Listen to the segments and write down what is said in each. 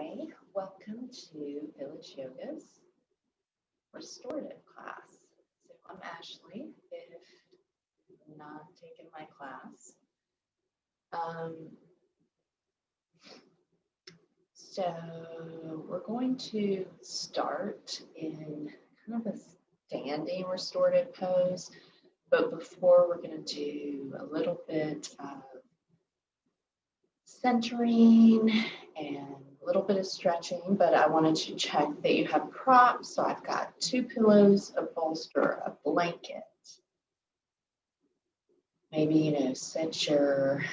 Hi, welcome to Village Yoga's Restorative class. So I'm Ashley, if you've not taken my class. So we're going to start in kind of a standing restorative pose, but before we're going to do a little bit of centering and a little bit of stretching, but I wanted to check that you have props. So I've got 2 pillows, a bolster, a blanket. Maybe, set your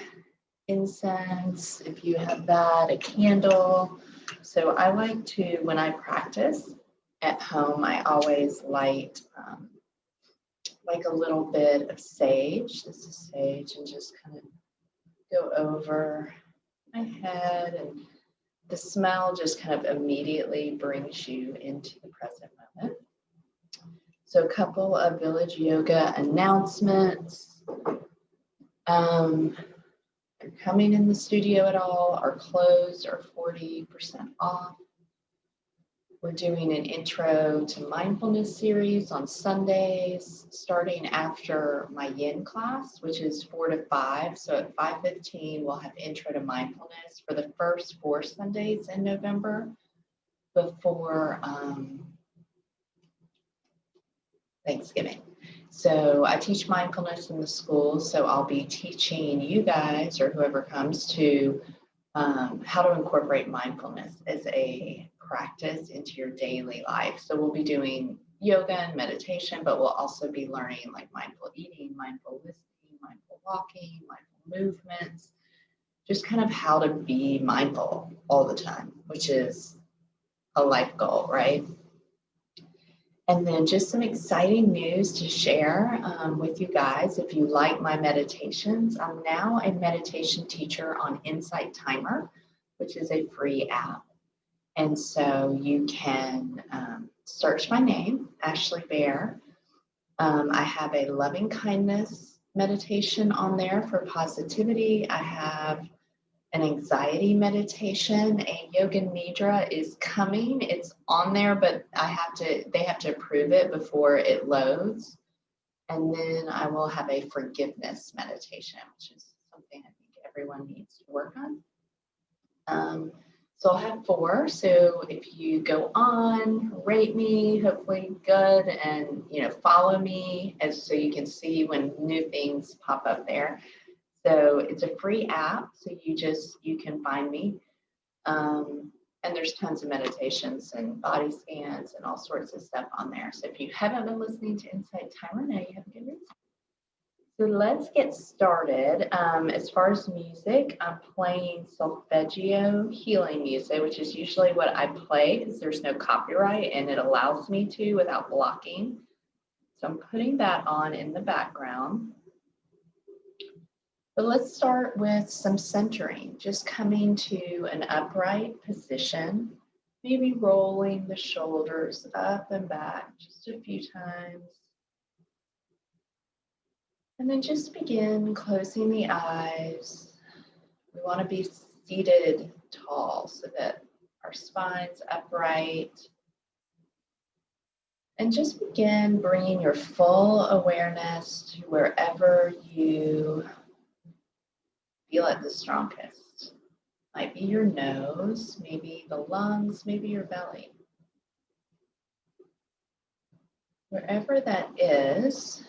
incense if you have that, a candle. So I like to, when I practice at home, I always light like a little bit of sage. This is sage, and just kind of go over my head, and the smell just kind of immediately brings you into the present moment. So a couple of Village Yoga announcements. If you're coming in the studio at all, our clothes are 40% off. We're doing an intro to mindfulness series on Sundays, starting after my yin class, which is 4 to 5. So at 5:15, we'll have intro to mindfulness for the first 4 Sundays in November before Thanksgiving. So I teach mindfulness in the school, so I'll be teaching you guys or whoever comes to how to incorporate mindfulness as a practice into your daily life. So we'll be doing yoga and meditation, but we'll also be learning like mindful eating, mindful listening, mindful walking, mindful movements, just kind of how to be mindful all the time, which is a life goal, right? And then just some exciting news to share with you guys. If you like my meditations, I'm now a meditation teacher on Insight Timer, which is a free app. And so you can search my name, Ashley Bear. I have a loving kindness meditation on there for positivity. I have an anxiety meditation. A yoga nidra is coming. It's on there, but they have to approve it before it loads. And then I will have a forgiveness meditation, which is something I think everyone needs to work on. So I'll have 4. So if you go on, rate me, hopefully good, and follow me so you can see when new things pop up there. So it's a free app, so you can find me. And there's tons of meditations and body scans and all sorts of stuff on there. So if you haven't been listening to Insight Timer, now you have a good reason. So let's get started. As far as music, I'm playing solfeggio healing music, which is usually what I play because there's no copyright and it allows me to without blocking. So I'm putting that on in the background. But let's start with some centering, just coming to an upright position, maybe rolling the shoulders up and back just a few times. And then just begin closing the eyes. We want to be seated tall so that our spine's upright. And just begin bringing your full awareness to wherever you feel it the strongest. Might be your nose, maybe the lungs, maybe your belly. Wherever that is,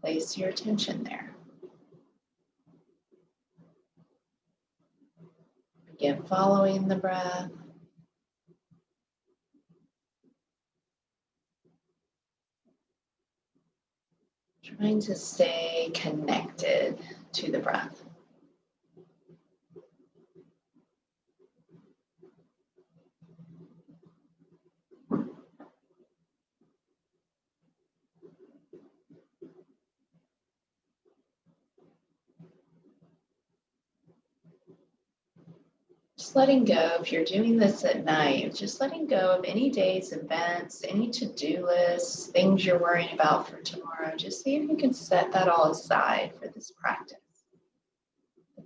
place your attention there. Begin following the breath. Trying to stay connected to the breath. Just letting go, if you're doing this at night, just letting go of any day's events, any to-do lists, things you're worrying about for tomorrow. Just see if you can set that all aside for this practice.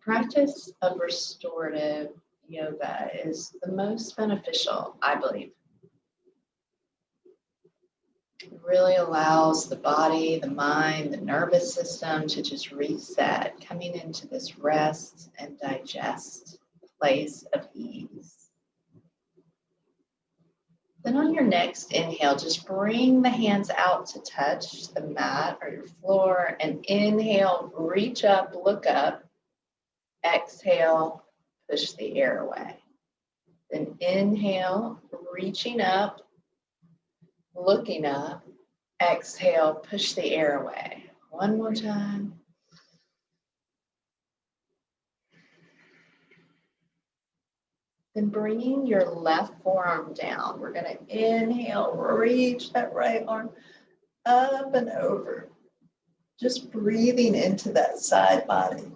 practice of restorative yoga is the most beneficial, I believe. It really allows the body, the mind, the nervous system to just reset, coming into this rest and digest place of ease. Then on your next inhale, just bring the hands out to touch the mat or your floor, and inhale, reach up, look up. Exhale, push the air away. Then inhale, reaching up, looking up. Exhale, push the air away. One more time. Then bringing your left forearm down. We're going to inhale, reach that right arm up and over. Just breathing into that side body.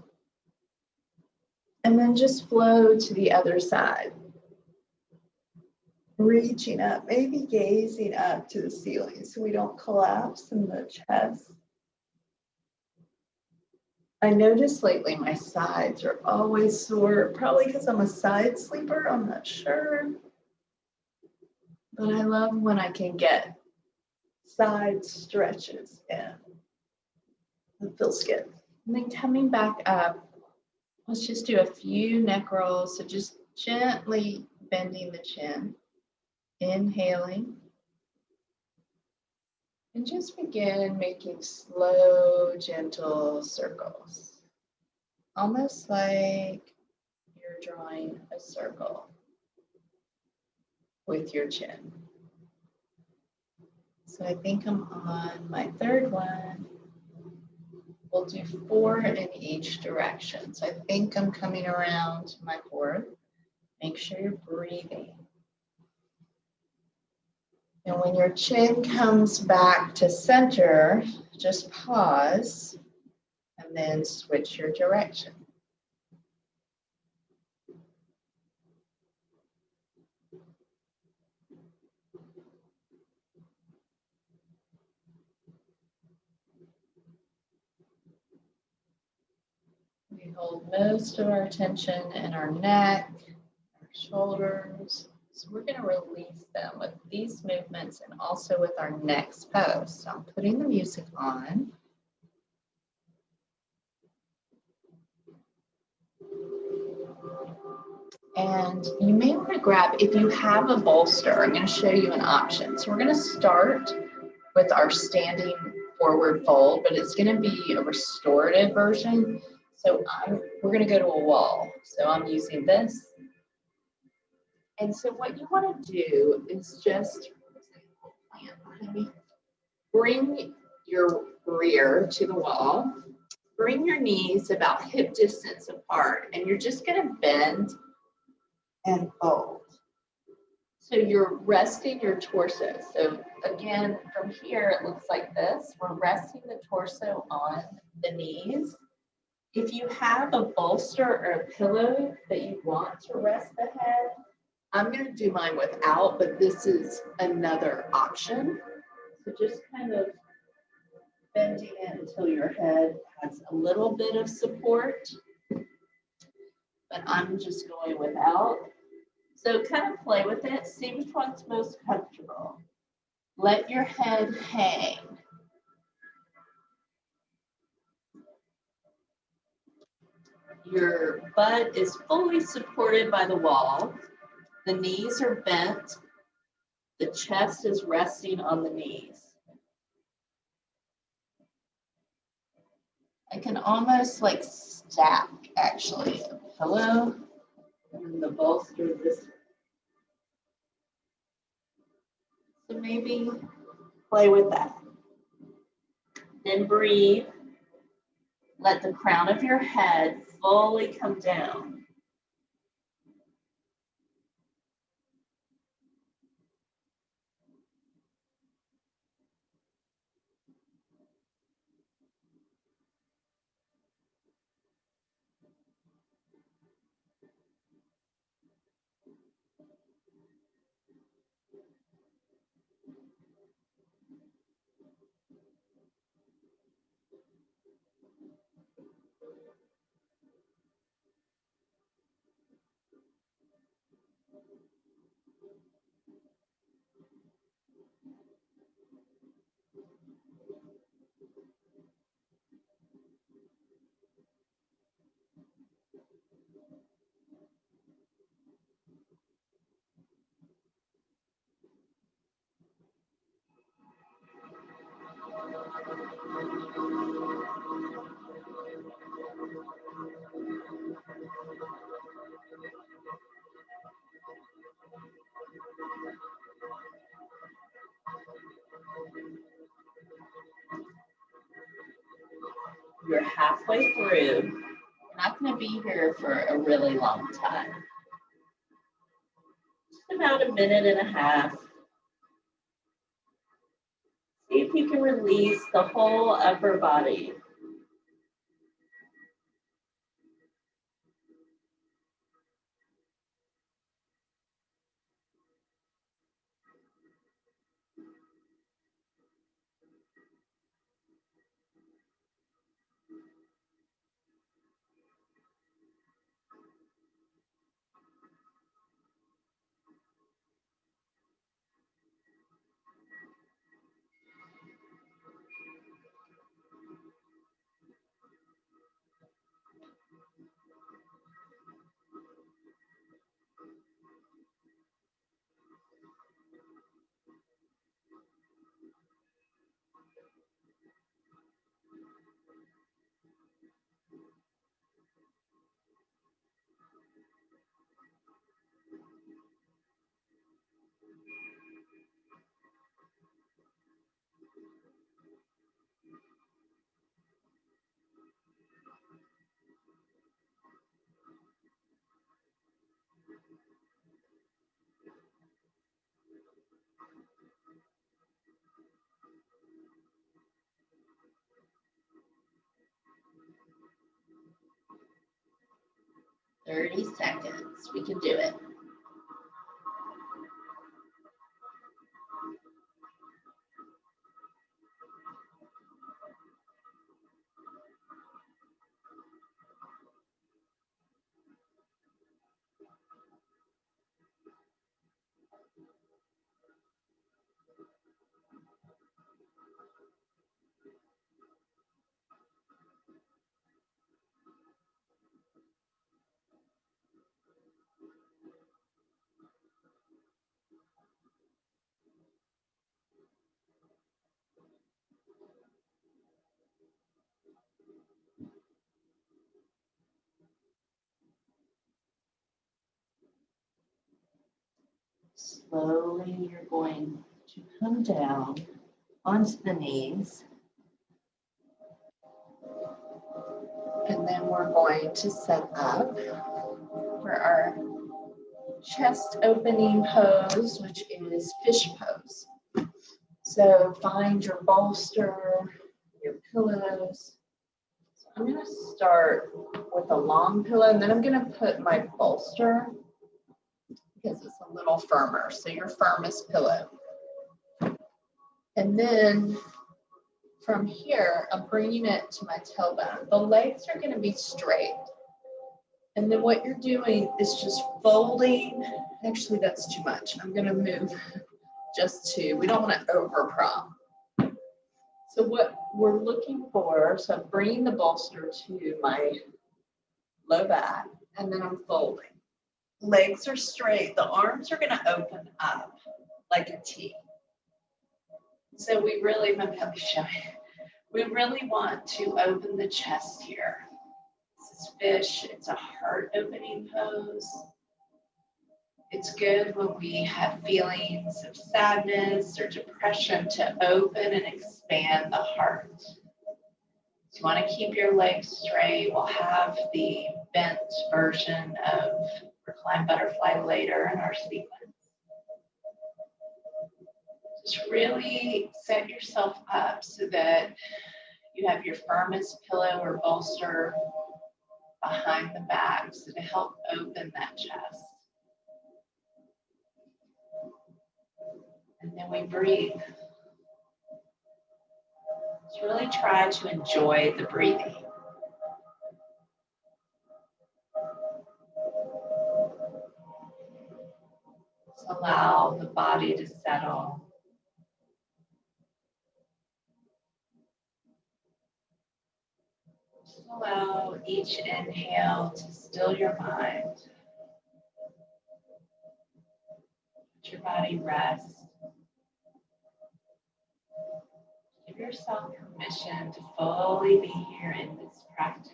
And then just flow to the other side. Reaching up, maybe gazing up to the ceiling so we don't collapse in the chest. I notice lately my sides are always sore, probably because I'm a side sleeper, I'm not sure. But I love when I can get side stretches in. It feels good. And then coming back up, let's just do a few neck rolls. So just gently bending the chin, inhaling. And just begin making slow, gentle circles. Almost like you're drawing a circle with your chin. So I think I'm on my third one. We'll do 4 in each direction. So I think I'm coming around to my 4th. Make sure you're breathing. And when your chin comes back to center, just pause and then switch your direction. We hold most of our attention in our neck, our shoulders. So we're going to release them with these movements and also with our next pose. So I'm putting the music on. And you may want to grab, if you have a bolster, I'm going to show you an option. So we're going to start with our standing forward fold, but it's going to be a restorative version. So we're going to go to a wall. So I'm using this. And so what you want to do is just bring your rear to the wall. Bring your knees about hip distance apart, and you're just going to bend and fold. So you're resting your torso. So again, from here, it looks like this. We're resting the torso on the knees. If you have a bolster or a pillow that you want to rest the head, I'm going to do mine without, but this is another option. So just kind of bending it until your head has a little bit of support, but I'm just going without. So kind of play with it, see which one's most comfortable. Let your head hang. Your butt is fully supported by the wall. The knees are bent. The chest is resting on the knees. I can almost like stack actually a pillow and the bolster this way. So maybe play with that. Then breathe. Let the crown of your head fully come down. You're halfway through. You're not going to be here for a really long time. Just about a minute and a half. See if you can release the whole upper body. "30 seconds. We can do it." Slowly, you're going to come down onto the knees. And then we're going to set up for our chest opening pose, which is fish pose. So find your bolster, your pillows. So I'm going to start with a long pillow, and then I'm going to put my bolster because it's a little firmer. So your firmest pillow. And then from here, I'm bringing it to my tailbone. The legs are going to be straight. And then what you're doing is just folding. Actually, that's too much. I'm going to move just two. We don't want to over prop. So what we're looking for, so I'm bringing the bolster to my low back, and then I'm folding. Legs are straight. The arms are going to open up like a T. So we really, let me show you. We really want to open the chest here. This is fish. It's a heart opening pose. It's good when we have feelings of sadness or depression to open and expand the heart. So you want to keep your legs straight. We'll have the bent version of reclined butterfly later in our sequence. Just really set yourself up so that you have your firmest pillow or bolster behind the back, so to help open that chest. And then we breathe. Just really try to enjoy the breathing. Just allow the body to settle. Just allow each inhale to still your mind. Let your body rest. Give yourself permission to fully be here in this practice.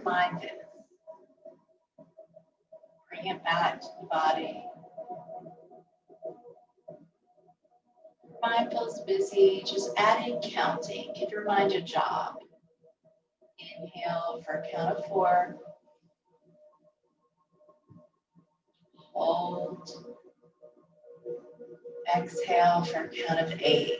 your mind is. Bring it back to the body. Your mind feels busy, just add in counting. Give your mind a job. Inhale for a count of 4. Hold. Exhale for a count of 8.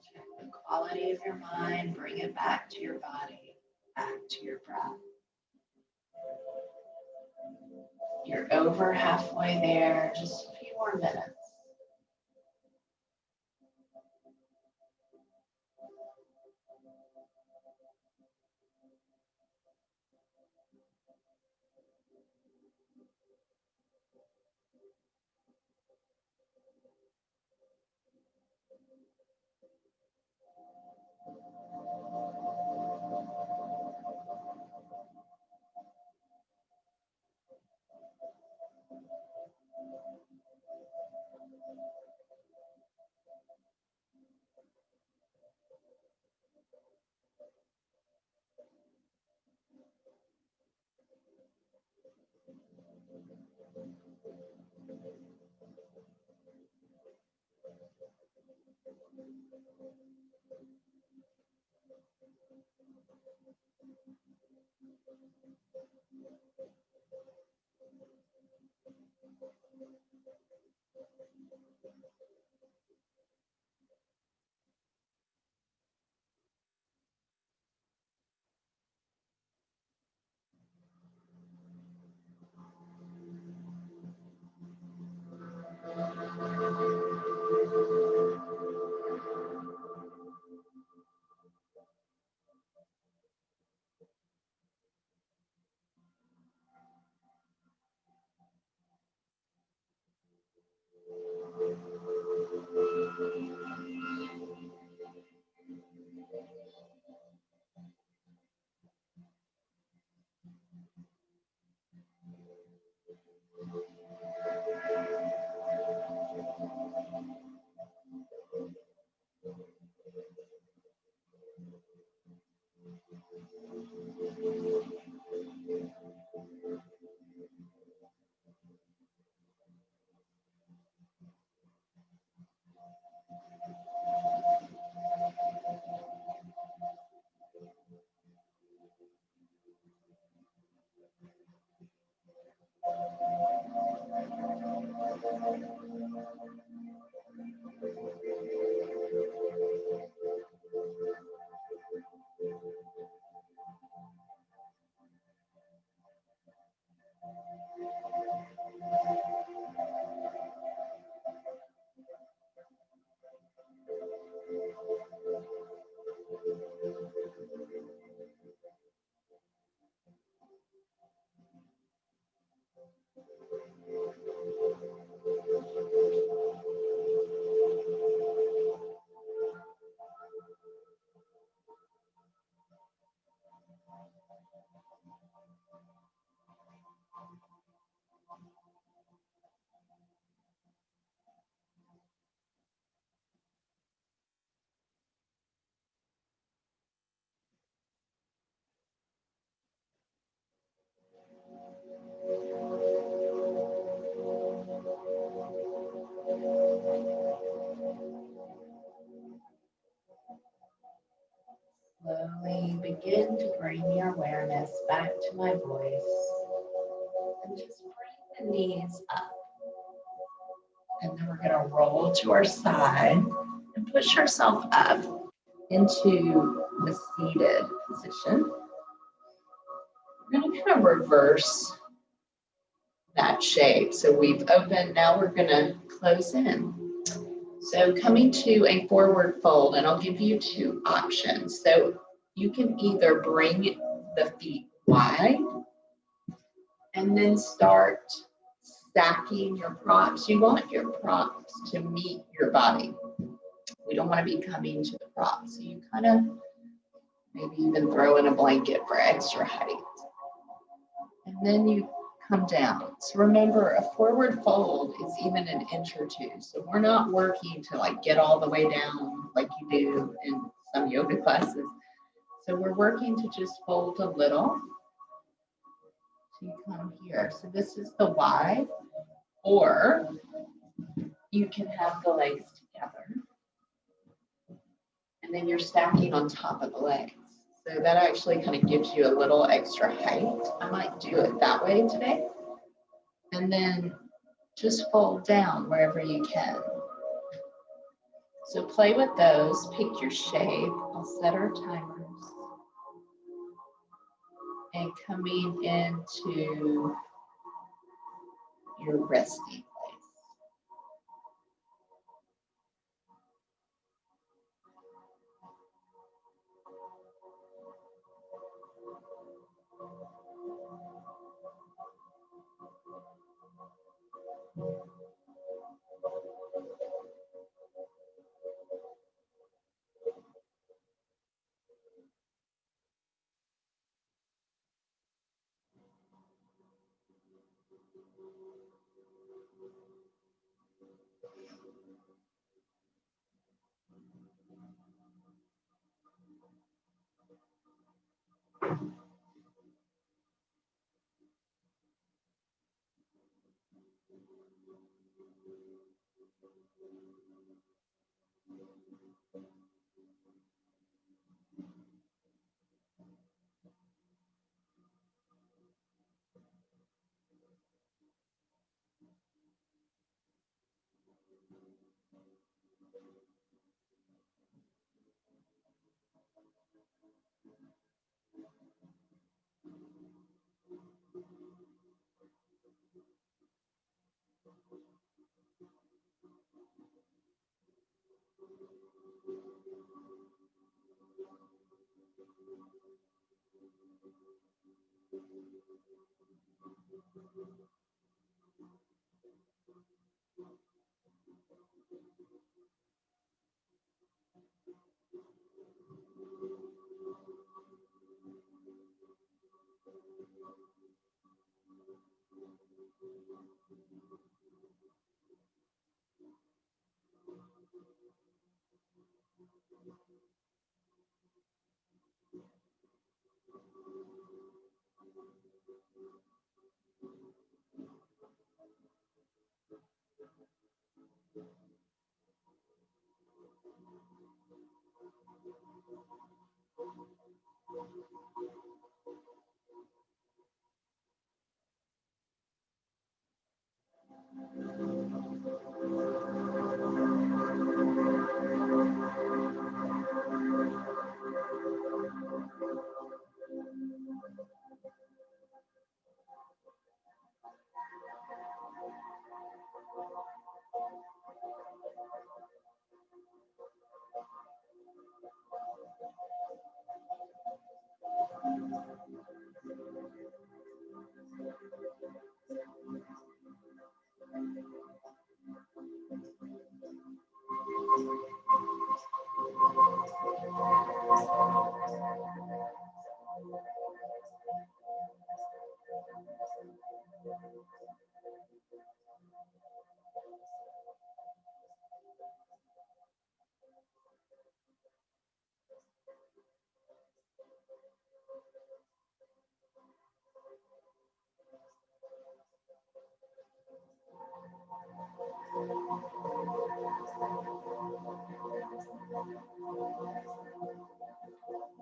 Check the quality of your mind. Bring it back to your body, back to your breath. You're over halfway there. Just a few more minutes. Slowly begin to bring your awareness back to my voice and just bring the knees up. And then we're going to roll to our side and push ourselves up into the seated position. We're going to kind of reverse that shape. So we've opened, now we're going to close in. So coming to a forward fold, and I'll give you two options. So you can either bring the feet wide and then start stacking your props. You want your props to meet your body. We don't want to be coming to the props. So you kind of maybe even throw in a blanket for extra height. And then you come down. So remember, a forward fold is even an inch or two. So we're not working to like get all the way down like you do in some yoga classes. So we're working to just fold a little. So you come here. So this is the wide, or you can have the legs together. And then you're stacking on top of the legs. So that actually kind of gives you a little extra height. I might do it that way today. And then just fold down wherever you can. So play with those, pick your shape. I'll set our timers. And coming into your resting place.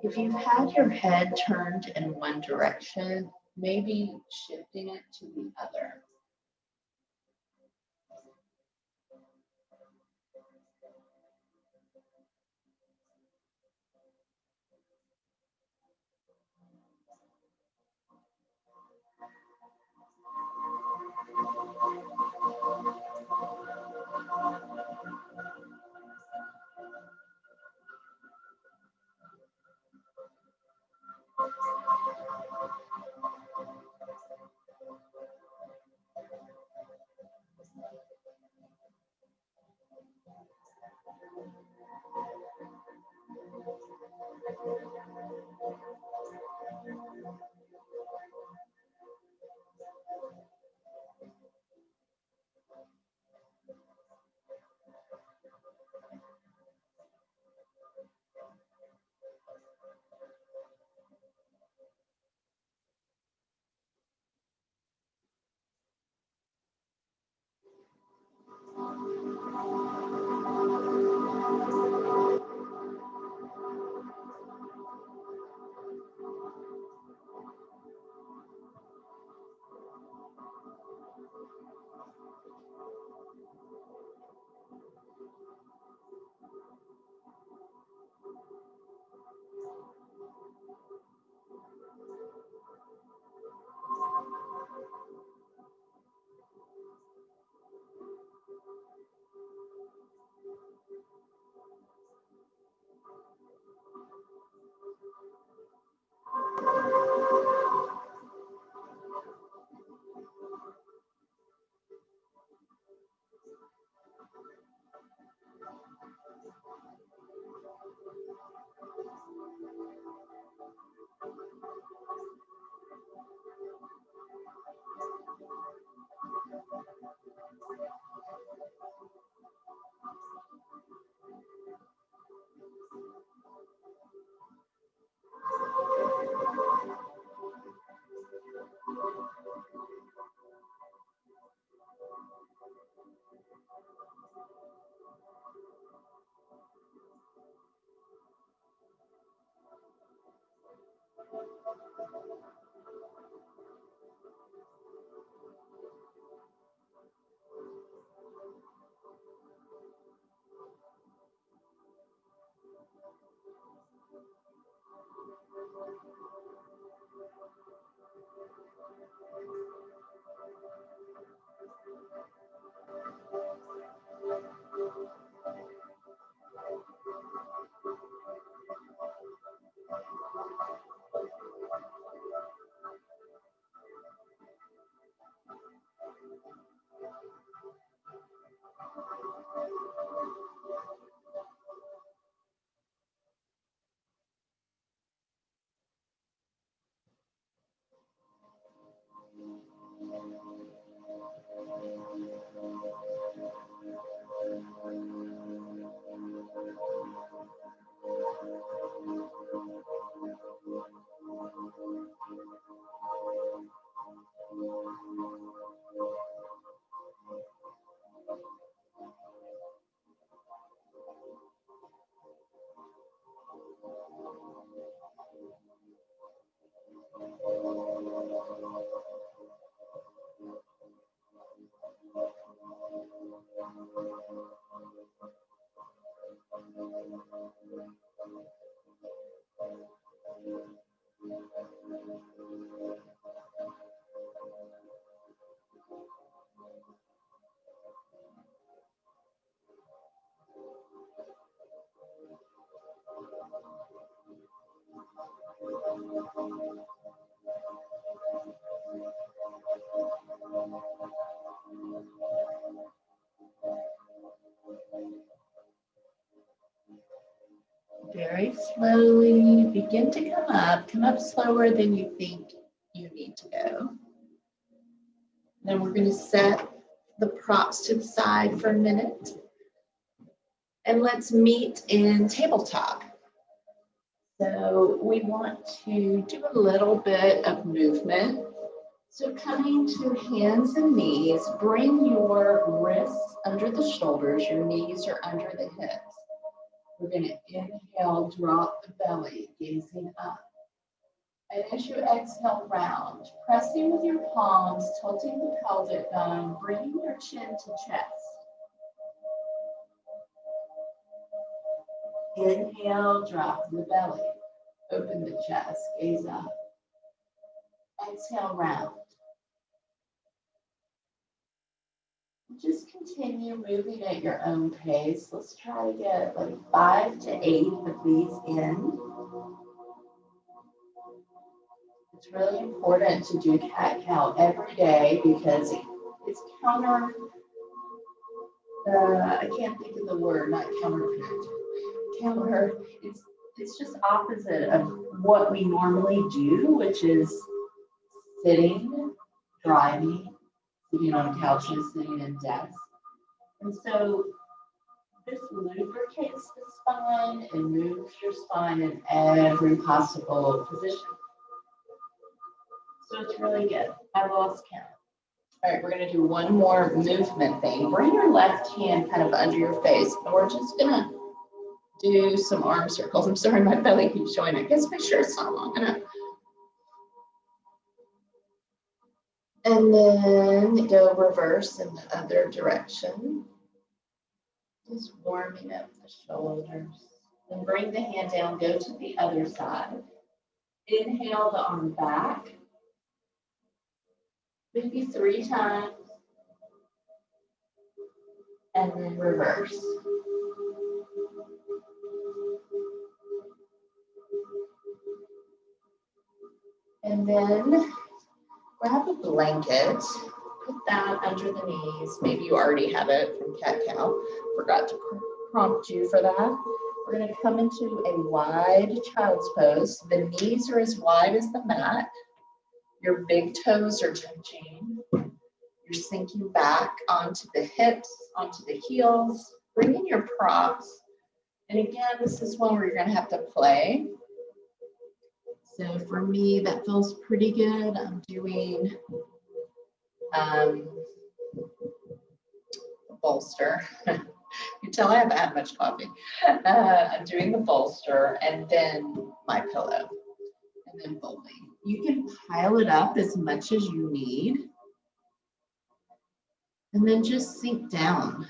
If you've had your head turned in one direction, maybe shifting it to the other. Very slowly begin to come up slower than you think you need to go. Then we're going to set the props to the side for a minute. And let's meet in tabletop. So we want to do a little bit of movement. So coming to hands and knees, bring your wrists under the shoulders, your knees are under the hips. We're going to inhale, drop the belly, gazing up. And as you exhale, round, pressing with your palms, tilting the pelvic bone, bringing your chin to chest. Inhale, drop the belly, open the chest, gaze up. Exhale, round. Just continue moving at your own pace. Let's try to get like 5 to 8 of these in. It's really important to do cat-cow every day because it's I can't think of the word, not it's just opposite of what we normally do, which is sitting, driving, sitting on couches, sitting in desks. And so this lubricates the spine and moves your spine in every possible position. So it's really good. I lost count. All right, we're going to do one more movement thing. Bring your left hand kind of under your face, and we're just going to do some arm circles. I'm sorry, my belly keeps showing. I guess my shirt's not long enough. And then go reverse in the other direction. Just warming up the shoulders. Then bring the hand down, go to the other side. Inhale the arm back. Maybe 3 times. And then reverse. And then grab a blanket, put that under the knees. Maybe you already have it from cat-cow. Forgot to prompt you for that. We're going to come into a wide child's pose. The knees are as wide as the mat. Your big toes are touching. You're sinking back onto the hips, onto the heels. Bring in your props. And again, this is one where you're going to have to play. So for me, that feels pretty good. I'm doing a bolster. You can tell I haven't had much coffee. I'm doing the bolster and then my pillow and then folding. You can pile it up as much as you need and then just sink down.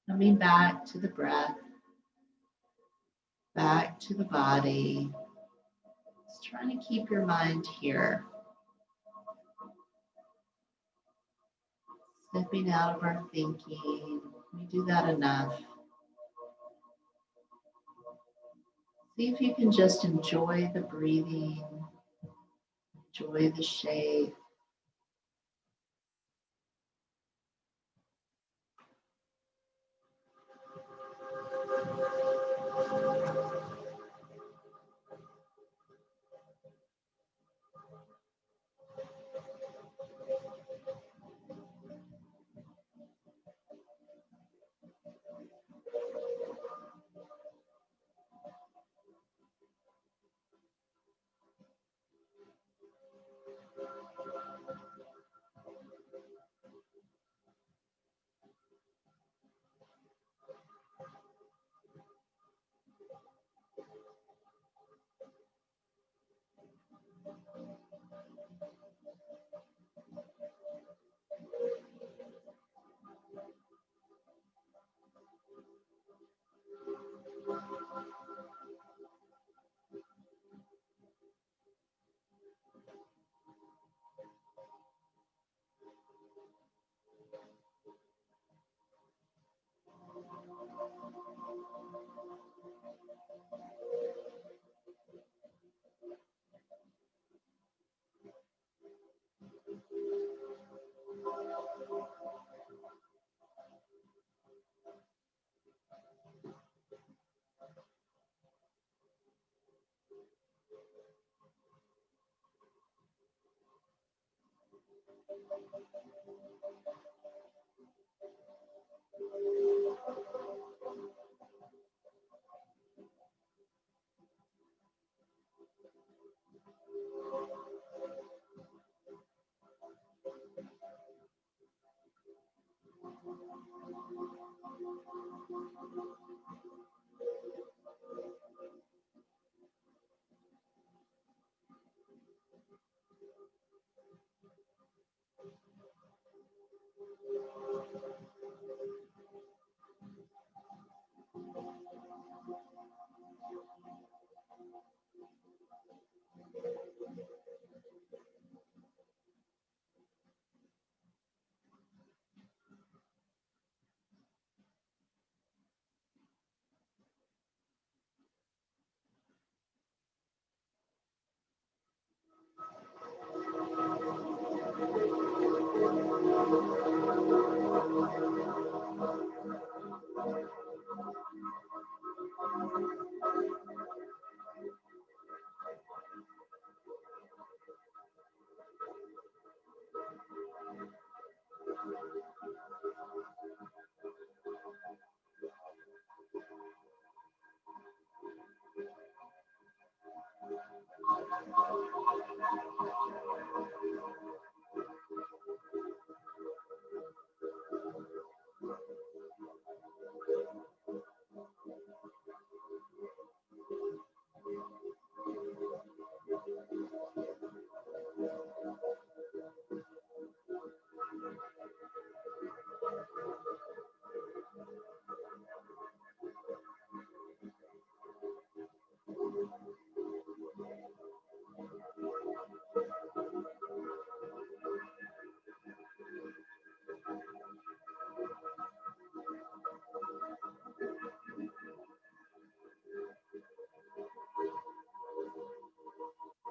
Coming back to the breath, back to the body. Just trying to keep your mind here. Stepping out of our thinking. We do that enough. See if you can just enjoy the breathing, enjoy the shape.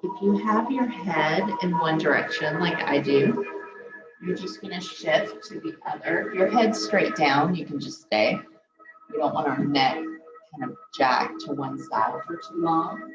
If you have your head in one direction, like I do, you're just going to shift to the other. If your head's straight down, you can just stay. We don't want our neck kind of jacked to one side for too long.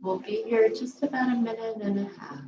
We'll be here just about a minute and a half.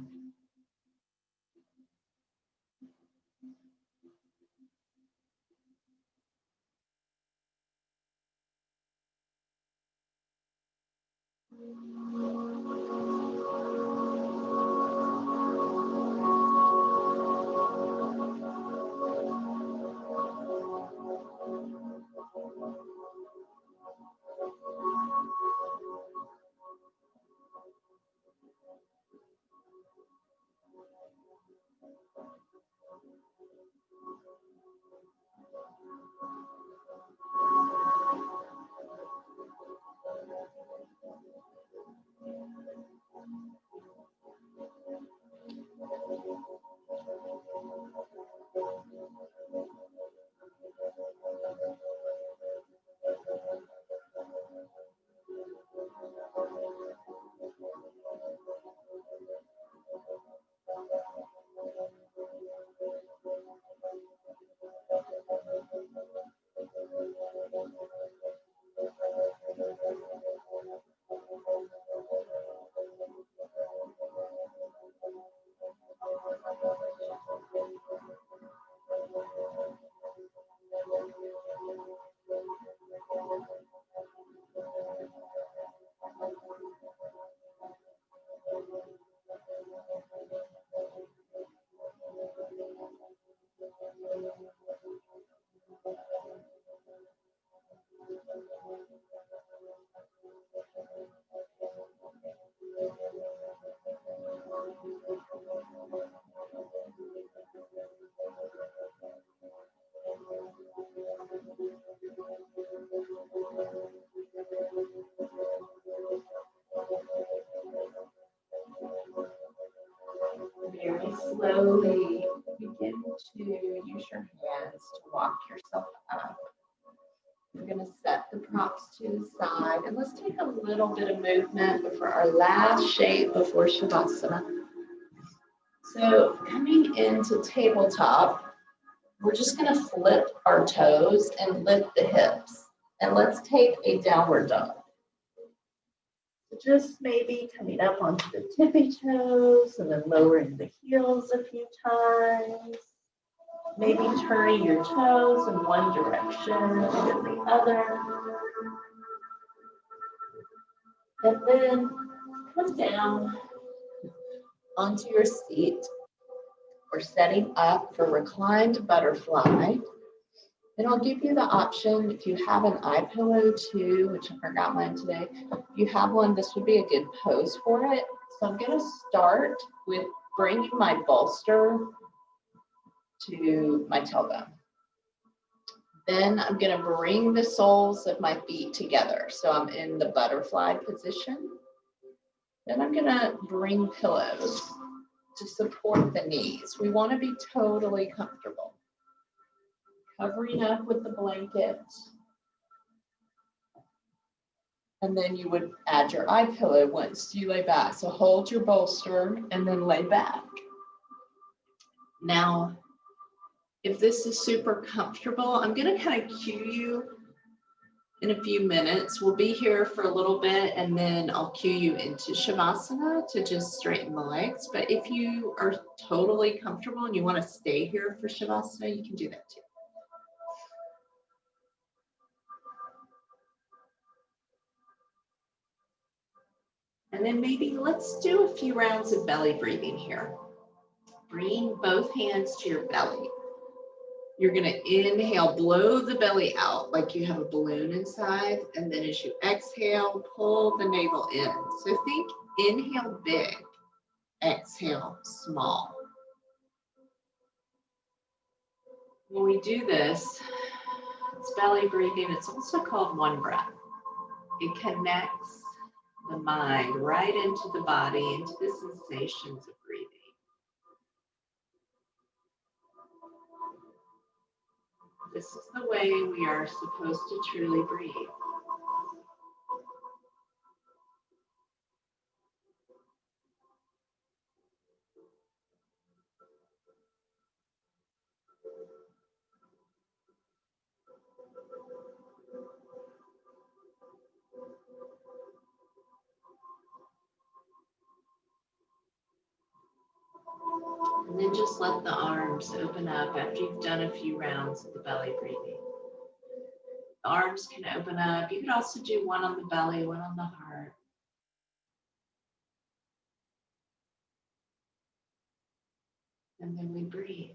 slowly begin to use your hands to walk yourself up. We're going to set the props to the side, and let's take a little bit of movement before our last shape before Shavasana. So coming into tabletop, we're just going to flip our toes and lift the hips. And let's take a downward dog. So just maybe coming up onto the tippy toes and then lowering the heels a few times. Maybe turning your toes in one direction and then the other. And then come down onto your seat. We're setting up for reclined butterfly. And I'll give you the option if you have an eye pillow too, which I forgot mine today. If you have one, this would be a good pose for it. So I'm going to start with bringing my bolster to my tailbone. Then I'm going to bring the soles of my feet together. So I'm in the butterfly position. Then I'm going to bring pillows to support the knees. We want to be totally comfortable. Covering up with the blanket. And then you would add your eye pillow once you lay back. So hold your bolster and then lay back. Now, if this is super comfortable, I'm going to kind of cue you in a few minutes. We'll be here for a little bit and then I'll cue you into Shavasana to just straighten the legs. But if you are totally comfortable and you want to stay here for Shavasana, you can do that too. And then maybe let's do a few rounds of belly breathing here. Bring both hands to your belly. You're going to inhale, blow the belly out like you have a balloon inside. And then as you exhale, pull the navel in. So think inhale big, exhale small. When we do this, it's belly breathing. It's also called one breath. It connects the mind right into the body, into the sensations of breathing. This is the way we are supposed to truly breathe. And then just let the arms open up after you've done a few rounds of the belly breathing. The arms can open up. You could also do one on the belly, one on the heart. And then we breathe.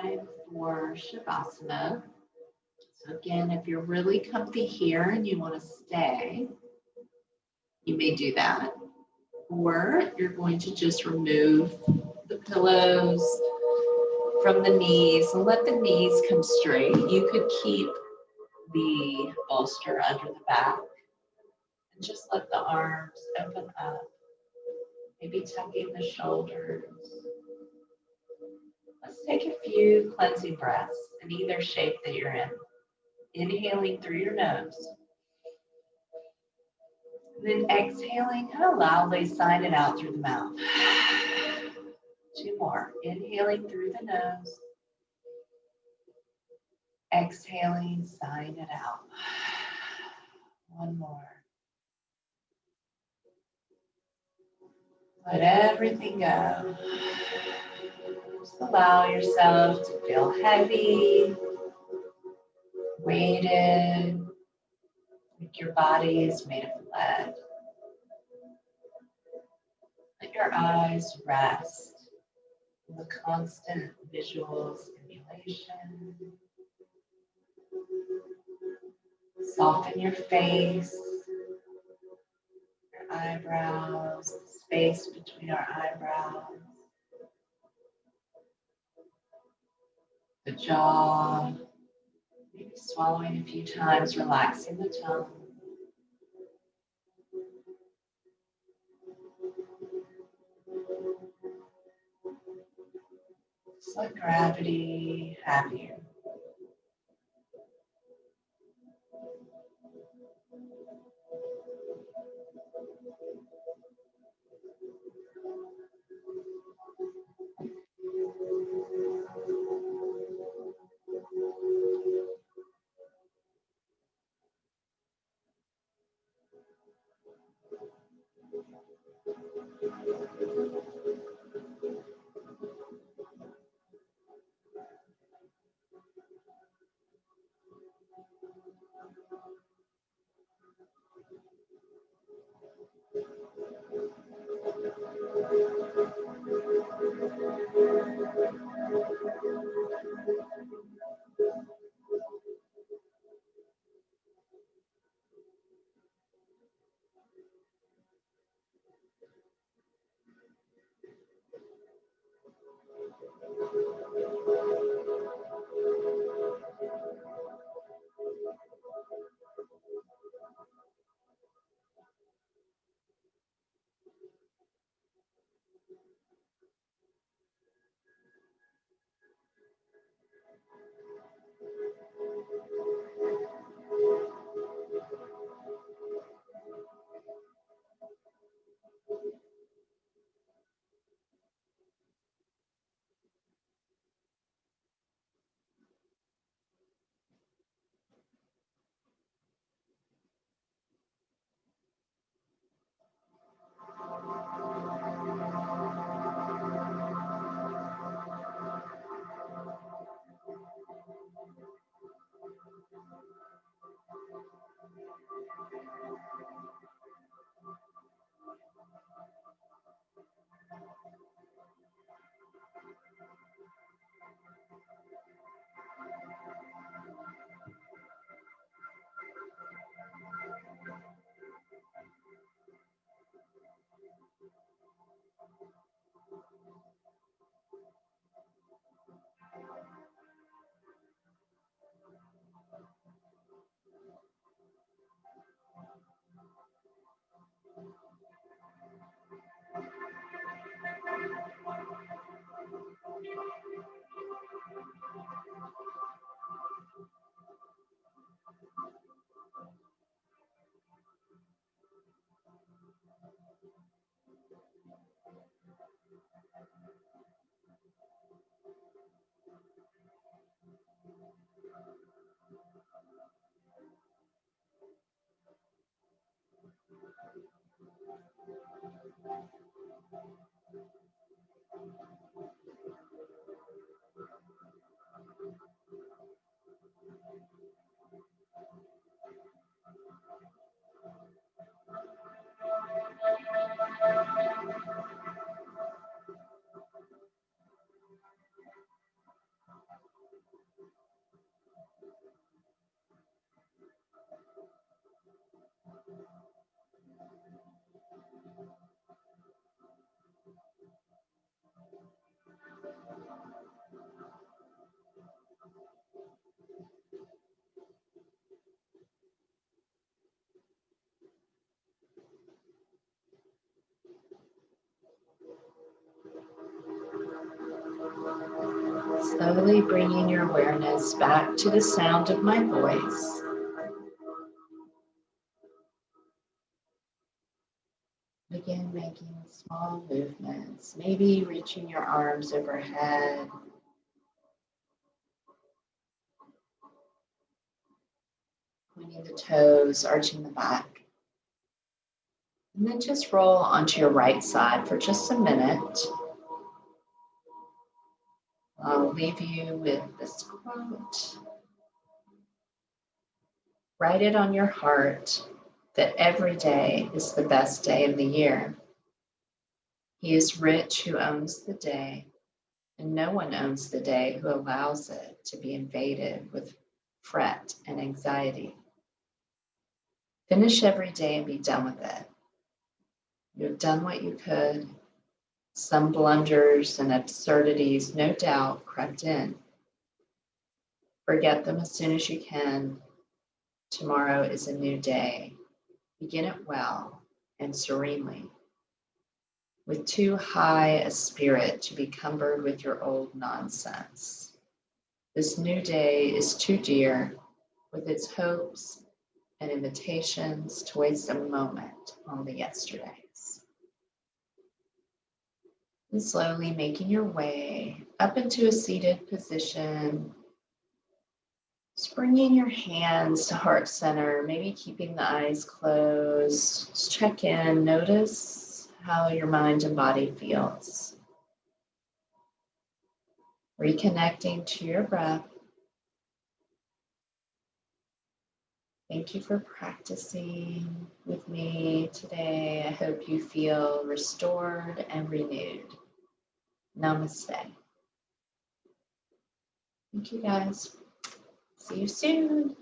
Time for Shavasana. So again, if you're really comfy here and you want to stay, you may do that. Or you're going to just remove the pillows from the knees and let the knees come straight. You could keep the bolster under the back and just let the arms open up, maybe tucking the shoulders. Let's take a few cleansing breaths in either shape that you're in. Inhaling through your nose. Then exhaling, kind of loudly sign it out through the mouth. 2 more. Inhaling through the nose. Exhaling, sign it out. 1 more. Let everything go. Just allow yourself to feel heavy, weighted, like your body is made of lead. Let your eyes rest on the constant visual stimulation. Soften your face, your eyebrows, the space between our eyebrows, the jaw, maybe swallowing a few times, relaxing the tongue. Just let gravity have you. Slowly bringing your awareness back to the sound of my voice. Begin making small movements, maybe reaching your arms overhead, pointing the toes, arching the back. And then just roll onto your right side for just a minute. I'll leave you with this quote. Write it on your heart that every day is the best day of the year. He is rich who owns the day, and no one owns the day who allows it to be invaded with fret and anxiety. Finish every day and be done with it. You have done what you could. Some blunders and absurdities, no doubt, crept in. Forget them as soon as you can. Tomorrow is a new day. Begin it well and serenely, with too high a spirit to be cumbered with your old nonsense. This new day is too dear, with its hopes and invitations, to waste a moment on the yesterdays. And slowly making your way up into a seated position, just bringing your hands to heart center, maybe keeping the eyes closed. Just check in, notice how your mind and body feels. Reconnecting to your breath. Thank you for practicing with me today. I hope you feel restored and renewed. Namaste. Thank you guys. See you soon.